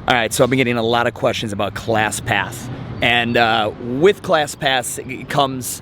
All right, so I've been getting a lot of questions about ClassPass. And with ClassPass it comes,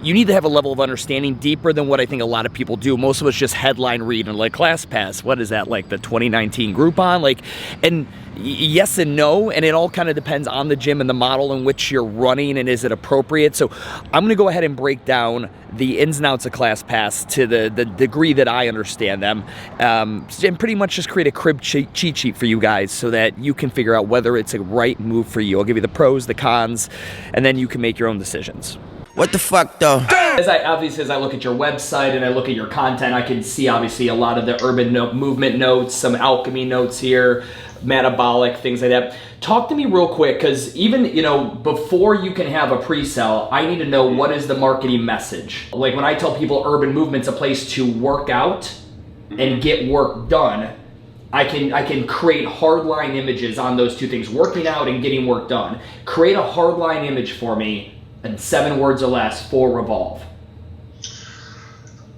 you need to have a level of understanding deeper than what I think a lot of people do. Most of us just headline read and like, ClassPass, what is that, like the 2019 Groupon? Like, and yes and no, and it all kind of depends on the gym and the model in which you're running and is it appropriate. So I'm gonna go ahead and break down the ins and outs of ClassPass to the degree that I understand them, and pretty much just create a crib cheat sheet for you guys so that you can figure out whether it's a right move for you. I'll give you the pros, the cons, and then you can make your own decisions. What the fuck, though? As I look at your website and I look at your content, I can see obviously a lot of the urban movement notes, some alchemy notes here, metabolic, things like that. Talk to me real quick, because even, before you can have a pre-sale, I need to know what is the marketing message. Like when I tell people urban movement's a place to work out and get work done, I can create hardline images on those two things, working out and getting work done. Create a hardline image for me in 7 words or less for Revolve.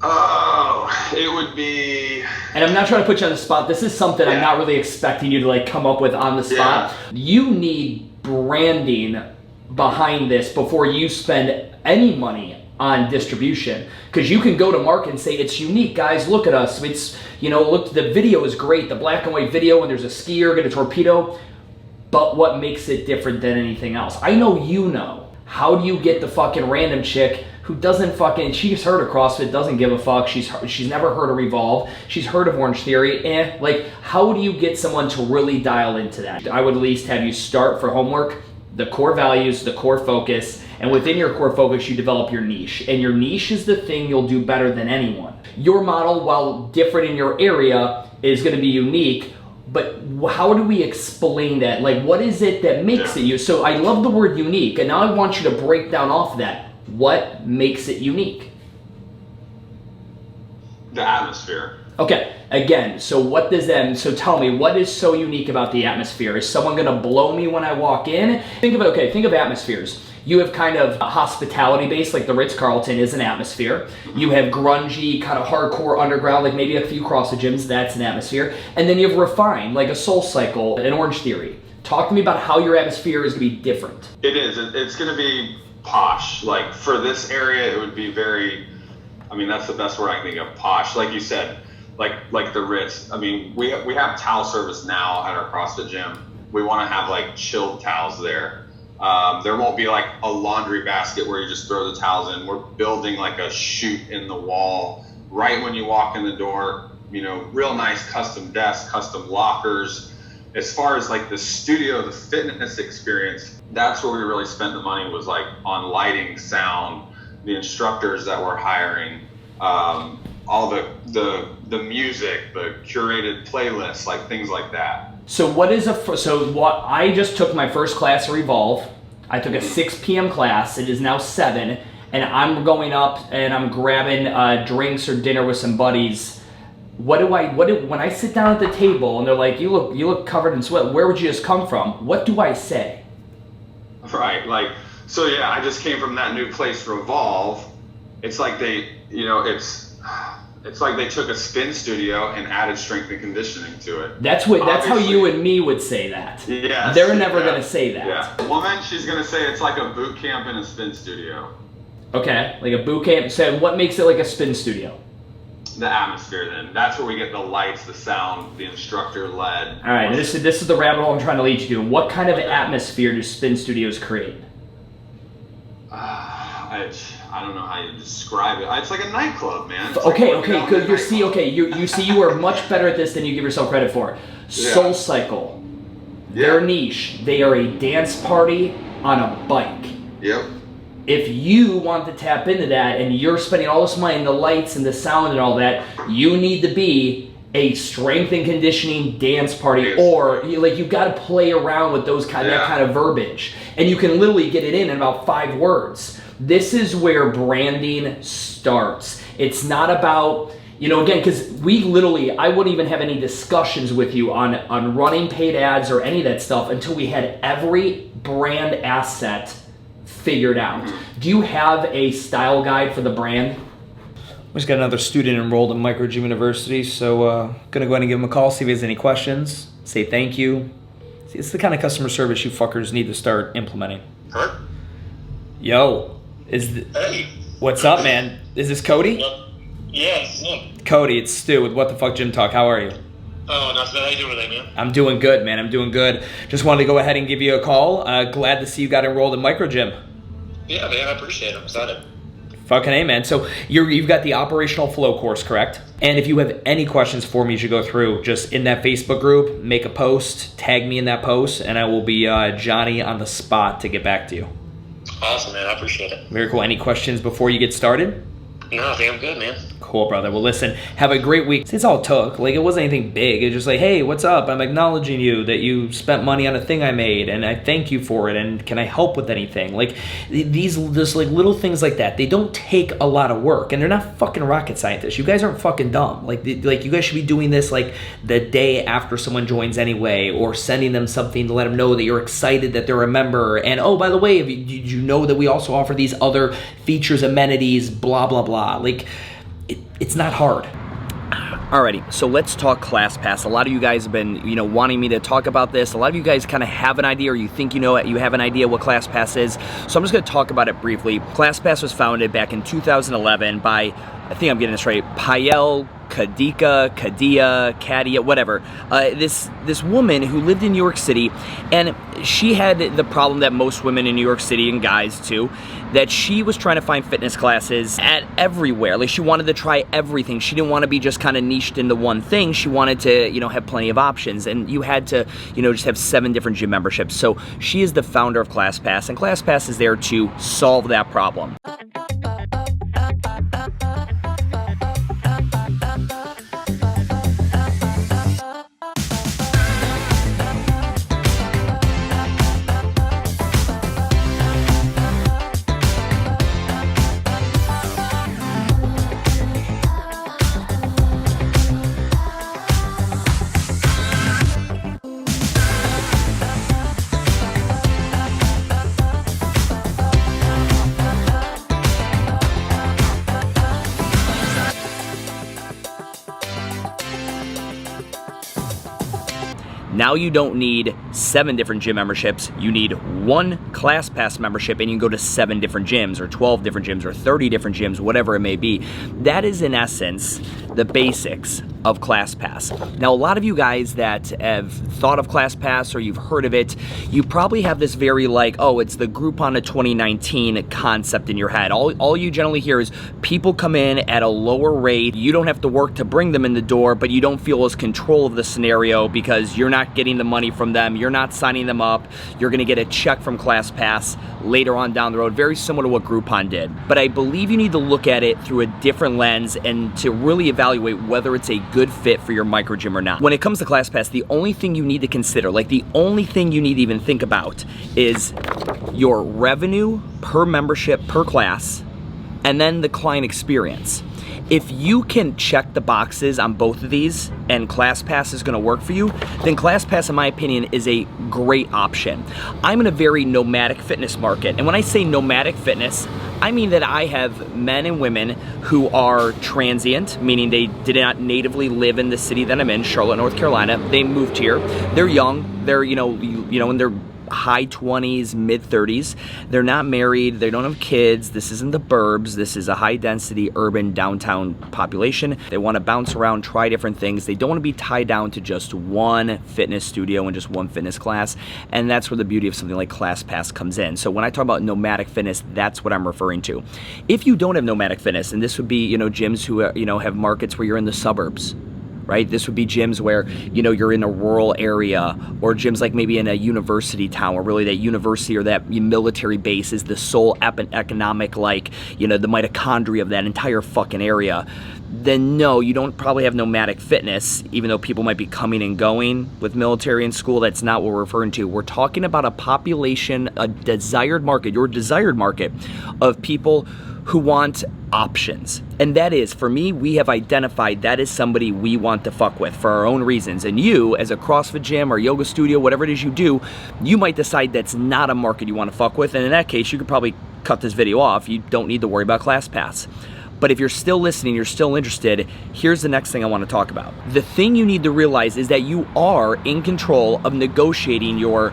Oh, it would be... And I'm not trying to put you on the spot. This is something I'm not really expecting you to like come up with on the spot. Yeah. You need branding behind this before you spend any money on distribution. Because you can go to market and say, it's unique, guys, look at us. It's, look, the video is great, the black and white video, and there's a skier, get a torpedo. But what makes it different than anything else? I know you know. How do you get the fucking random chick who doesn't she's heard of CrossFit, doesn't give a fuck, she's never heard of Revolve, she's heard of Orange Theory, like, how do you get someone to really dial into that? I would at least have you start for homework, the core values, the core focus, and within your core focus, you develop your niche. And your niche is the thing you'll do better than anyone. Your model, while different in your area, is gonna be unique, but how do we explain that? Like, what is it that makes it you? So I love the word unique, and now I want you to break down off of that. What makes it unique? The atmosphere. Okay, again, so what does that, so tell me, what is so unique about the atmosphere? Is someone gonna blow me when I walk in? Think of atmospheres. You have kind of hospitality based, like the Ritz-Carlton is an atmosphere. You have grungy, kind of hardcore underground, like maybe a few CrossFit gyms, that's an atmosphere. And then you have refined, like a Soul Cycle, an Orange Theory. Talk to me about how your atmosphere is gonna be different. It is, it's gonna be posh. Like for this area, it would be very, that's the best word I can think of, posh. Like you said, like the Ritz. We have towel service now at our CrossFit gym. We wanna have like chilled towels there. There won't be like a laundry basket where you just throw the towels in. We're building like a chute in the wall right when you walk in the door, real nice custom desks, custom lockers. As far as like the studio, the fitness experience, that's where we really spent the money, was like on lighting, sound, the instructors that we're hiring, all the music, the curated playlists, like things like that. So I just took my first class of Revolve. I took a 6 p.m. class. It is now 7, and I'm going up and I'm grabbing drinks or dinner with some buddies. When I sit down at the table and they're like, you look covered in sweat, where would you just come from? What do I say? Right, I just came from that new place, Revolve. It's like it's like they took a spin studio and added strength and conditioning to it. That's how you and me would say that. Yes, They're never gonna say that. Yeah. Woman, she's gonna say it's like a boot camp in a spin studio. Okay, like a boot camp. So what makes it like a spin studio? The atmosphere, then. That's where we get the lights, the sound, the instructor led. All right, this is the rabbit hole I'm trying to lead you to. What kind of atmosphere do spin studios create? I don't know how you describe it. It's like a nightclub, man. It's okay, good. You are much better at this than you give yourself credit for. Soul Cycle, their niche. They are a dance party on a bike. Yep. If you want to tap into that and you're spending all this money on the lights and the sound and all that, you need to be a strength and conditioning dance party, or you got to play around with that kind of verbiage, and you can literally get it in about 5 words. This is where branding starts. It's not about, again, because I wouldn't even have any discussions with you on running paid ads or any of that stuff until we had every brand asset figured out. Do you have a style guide for the brand? We just got another student enrolled in Microgym University, so gonna go ahead and give him a call, see if he has any questions, say thank you, see It's the kind of customer service you fuckers need to start implementing. Kurt? Yo, Hey. what's up, man? Is this Cody? Yeah, it's him. Cody, it's Stu with What the Fuck Gym Talk. How are you? Oh, not so bad. How you doing today, man? I'm doing good, man. I'm doing good. Just wanted to go ahead and give you a call. Glad to see you got enrolled in microgym. Yeah, man, I appreciate it. I'm excited. Fucking A, man. So you've got the operational flow course, correct? And if you have any questions for me, you should go through just in that Facebook group, make a post, tag me in that post, and I will be Johnny on the spot to get back to you. Awesome, man. I appreciate it. Very cool. Any questions before you get started? No, I think I'm good, man. Cool, brother. Well, listen, have a great week. It's all it took. Like, it wasn't anything big. It was just like, hey, what's up? I'm acknowledging you that you spent money on a thing I made, and I thank you for it, and can I help with anything? Like, these just like little things like that, they don't take a lot of work, and they're not fucking rocket scientists. You guys aren't fucking dumb. Like you guys should be doing this like the day after someone joins anyway, or sending them something to let them know that you're excited that they're a member. And oh, by the way, did you know that we also offer these other features, amenities, blah, blah, blah. Like, it's not hard. Alrighty, so let's talk ClassPass. A lot of you guys have been, wanting me to talk about this. A lot of you guys kind of have an idea, or you think you have an idea what ClassPass is. So I'm just going to talk about it briefly. ClassPass was founded back in 2011 by, I think I'm getting this right, Kadia, whatever. This woman who lived in New York City, and she had the problem that most women in New York City, and guys too, that she was trying to find fitness classes at everywhere. Like, she wanted to try everything. She didn't want to be just kind of niched into one thing. She wanted to, have plenty of options, and you had to, just have 7 different gym memberships. So she is the founder of ClassPass, and ClassPass is there to solve that problem. Now you don't need 7 different gym memberships. You need 1 ClassPass membership, and you can go to 7 different gyms, or 12 different gyms, or 30 different gyms, whatever it may be. That is, in essence, the basics of ClassPass. Now, a lot of you guys that have thought of ClassPass, or you've heard of it, you probably have this very it's the Groupon of 2019 concept in your head. All you generally hear is people come in at a lower rate. You don't have to work to bring them in the door, but you don't feel as control of the scenario because you're not getting the money from them. You're not signing them up. You're going to get a check from ClassPass later on down the road, very similar to what Groupon did. But I believe you need to look at it through a different lens and to really evaluate whether it's a good fit for your microgym or not. When it comes to ClassPass, the only thing you need to consider, the only thing you need to even think about, is your revenue per membership per class, and then the client experience. If you can check the boxes on both of these and ClassPass is going to work for you, then ClassPass, in my opinion, is a great option. I'm in a very nomadic fitness market, and when I say nomadic fitness, I mean that I have men and women who are transient, meaning they did not natively live in the city that I'm in, Charlotte, North Carolina. They moved here. They're young. They're in their high 20s, mid 30s. They're not married. They don't have kids. This isn't the burbs. This is a high density urban downtown population. They want to bounce around, try different things. They don't want to be tied down to just one fitness studio and just one fitness class. And that's where the beauty of something like ClassPass comes in. So when I talk about nomadic fitness, that's what I'm referring to. If you don't have nomadic fitness, and this would be, gyms who, have markets where you're in the suburbs, right? This would be gyms where, you're in a rural area, or gyms like maybe in a university town, where really that university or that military base is the sole economic, the mitochondria of that entire fucking area. Then no, you don't probably have nomadic fitness, even though people might be coming and going with military and school. That's not what we're referring to. We're talking about a population, a desired market, your desired market of people who want options. And that is, for me, we have identified that is somebody we want to fuck with for our own reasons. And you, as a CrossFit gym or yoga studio, whatever it is you do, you might decide that's not a market you want to fuck with. And in that case, you could probably cut this video off. You don't need to worry about ClassPass. But if you're still listening, you're still interested, here's the next thing I want to talk about. The thing you need to realize is that you are in control of negotiating your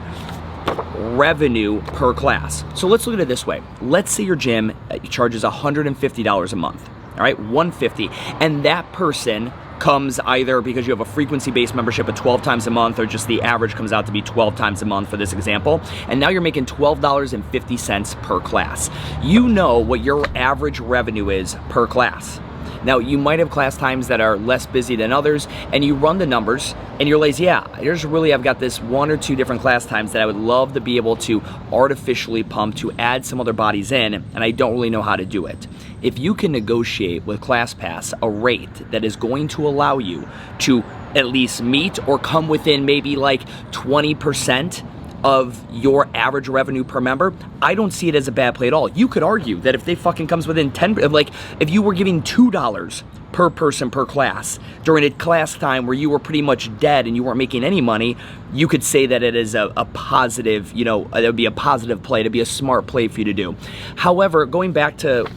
revenue per class. So let's look at it this way. Let's say your gym charges $150 a month, all right, $150, and that person comes either because you have a frequency-based membership of 12 times a month, or just the average comes out to be 12 times a month for this example, and now you're making $12.50 per class. You know what your average revenue is per class. Now, you might have class times that are less busy than others, and you run the numbers, and you realize, yeah, I've got this 1 or 2 different class times that I would love to be able to artificially pump to add some other bodies in, and I don't really know how to do it. If you can negotiate with ClassPass a rate that is going to allow you to at least meet or come within maybe like 20% of your average revenue per member, I don't see it as a bad play at all. You could argue that if they fucking comes within 10, like if you were giving $2 per person per class during a class time where you were pretty much dead and you weren't making any money, you could say that it is a positive, it would be a positive play, to be a smart play for you to do. However, going back to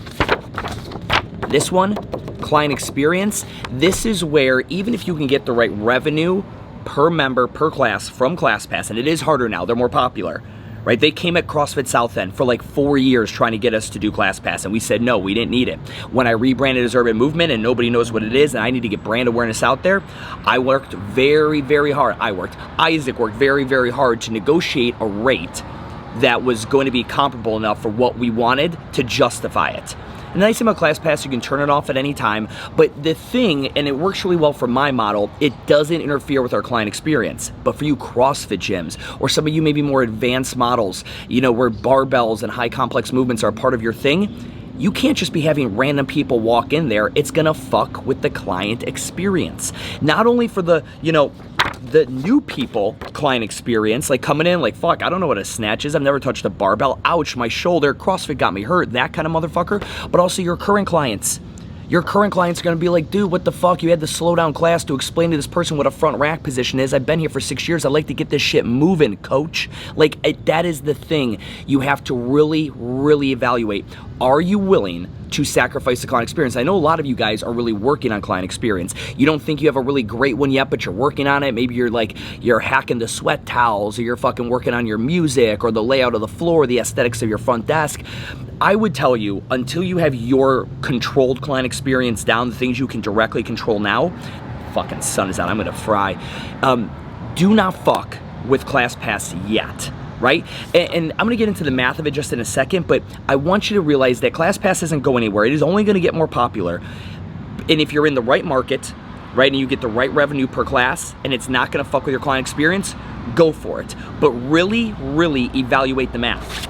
this one, client experience, this is where even if you can get the right revenue per member, per class from ClassPass, and it is harder now, they're more popular, right? They came at CrossFit South End for like 4 years trying to get us to do ClassPass, and we said no, we didn't need it. When I rebranded as Urban Movement and nobody knows what it is and I need to get brand awareness out there, I worked very, very hard. Isaac worked very, very hard to negotiate a rate that was going to be comparable enough for what we wanted to justify it. And the nice thing about ClassPass, you can turn it off at any time, but the thing, and it works really well for my model, it doesn't interfere with our client experience. But for you CrossFit gyms, or some of you maybe more advanced models, where barbells and high complex movements are part of your thing, you can't just be having random people walk in there. It's gonna fuck with the client experience. Not only for the new people client experience, like coming in like, fuck, I don't know what a snatch is, I've never touched a barbell, ouch, my shoulder, CrossFit got me hurt, that kind of motherfucker, but also your current clients. Your current clients are gonna be like, dude, what the fuck, you had to slow down class to explain to this person what a front rack position is. I've been here for 6 years, I'd like to get this shit moving, coach. That is the thing you have to really, really evaluate. Are you willing to sacrifice the client experience? I know a lot of you guys are really working on client experience. You don't think you have a really great one yet, but you're working on it. Maybe you're hacking the sweat towels, or you're fucking working on your music, or the layout of the floor, the aesthetics of your front desk. I would tell you, until you have your controlled client experience down, the things you can directly control now, fucking sun is out, I'm gonna fry. Do not fuck with ClassPass yet. Right? And I'm gonna get into the math of it just in a second, but I want you to realize that ClassPass isn't going anywhere. It is only gonna get more popular. And if you're in the right market, right, and you get the right revenue per class, and it's not gonna fuck with your client experience, go for it. But really, really evaluate the math.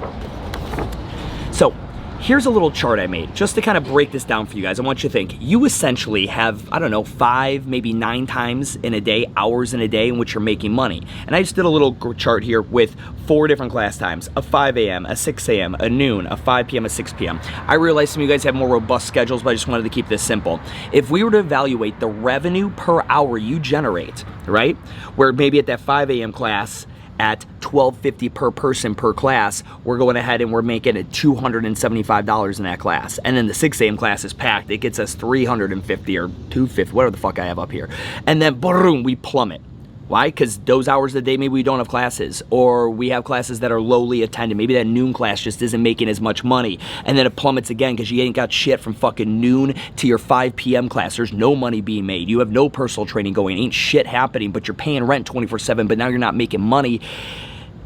So, here's a little chart I made, just to kind of break this down for you guys. I want you to think, you essentially have, 5, maybe 9 times in a day, hours in a day in which you're making money. And I just did a little chart here with 4 different class times, a 5 a.m., a 6 a.m., a noon, a 5 p.m., a 6 p.m. I realize some of you guys have more robust schedules, but I just wanted to keep this simple. If we were to evaluate the revenue per hour you generate, right, where maybe at that 5 a.m. class, at $12.50 per person per class, we're going ahead and we're making it $275 in that class. And then the 6 a.m. class is packed. It gets us $350 or $250, whatever the fuck I have up here. And then boom, we plummet. Why? Because those hours of the day, maybe we don't have classes, or we have classes that are lowly attended. Maybe that noon class just isn't making as much money. And then it plummets again because you ain't got shit from fucking noon to your 5 p.m. class. There's no money being made. You have no personal training going. Ain't shit happening, but you're paying rent 24/7, but now you're not making money.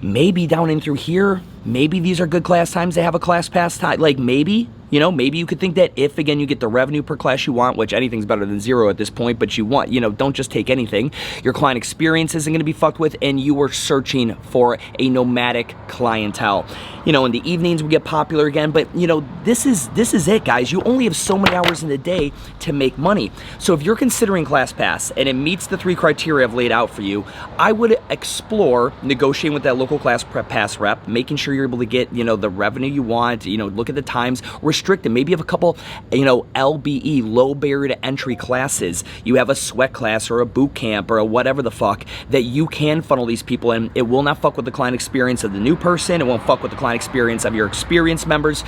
Maybe down in through here, maybe these are good class times to have a ClassPass time. Maybe, maybe you could think that if, again, you get the revenue per class you want, which anything's better than 0 at this point, but you want, don't just take anything. Your client experience isn't going to be fucked with, and you are searching for a nomadic clientele. In the evenings we get popular again, but, this is it, guys. You only have so many hours in the day to make money. So if you're considering ClassPass and it meets the 3 criteria I've laid out for you, I would explore negotiating with that local ClassPass rep, making sure you're able to get, the revenue you want, look at the times, restrict them. Maybe you have a couple, LBE, low barrier to entry classes. You have a sweat class or a boot camp or a whatever the fuck that you can funnel these people in. It will not fuck with the client experience of the new person. It won't fuck with the client experience of your experienced members.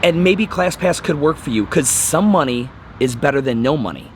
And maybe ClassPass could work for you because some money is better than no money.